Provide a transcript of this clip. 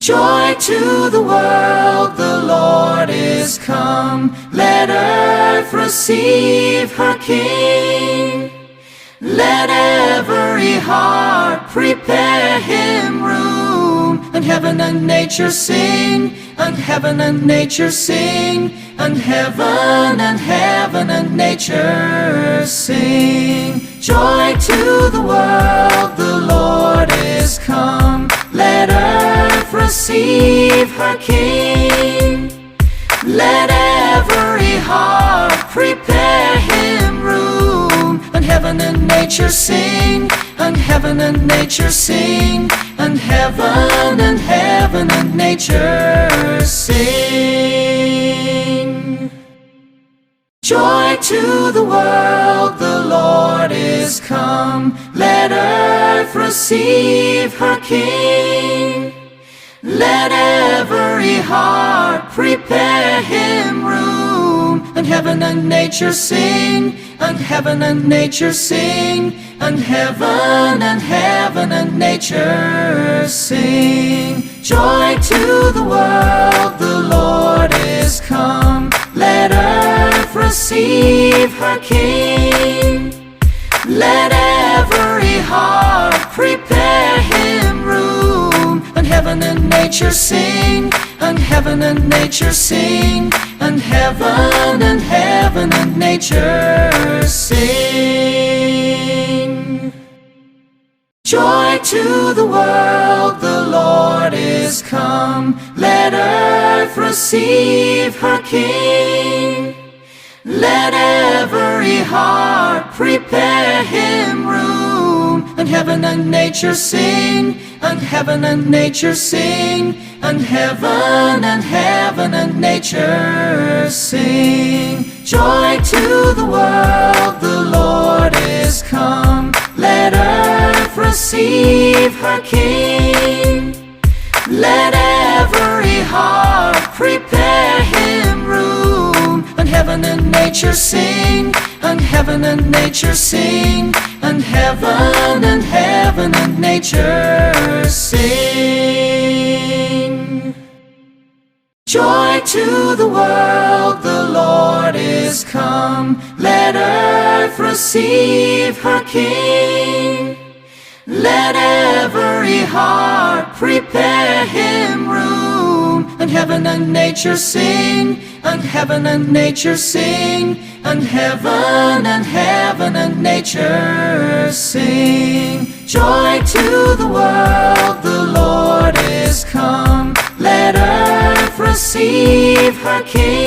Joy to the world, the Lord is come. Let earth receive her King. Let every heart prepare him room. And heaven and nature sing, and heaven and nature sing, and heaven and nature sing. Joy to the world, the Lord is come. Let earth receive her King. Let every heart prepare him room. And heaven and nature sing, and heaven and nature sing, and heaven and nature sing. Joy to the world, the Lord is come. Let earth receive her King. Let every heart prepare him room. And heaven and nature sing, and heaven and nature sing, and heaven and nature sing. Joy to the world, the Lord is come. Let earth receive her King. Let every heart prepare him room. And heaven and nature sing, and heaven and nature sing, and heaven and nature sing. Joy to the world, the Lord is come. Let earth receive her King. Let every heart prepare him room. And heaven and nature sing, and heaven and nature sing, and heaven and nature sing. Joy to the world, the Lord is come. Let earth receive her King. Let every heart prepare him room. And heaven and nature sing, and heaven and nature sing, and heaven and nature sing. Joy to the world, the Lord is come. Let earth receive her King. Let every heart prepare him room. And heaven and nature sing, and heaven and nature sing, and heaven and nature sing. Joy to the world, the Lord is come. Let earth receive her King.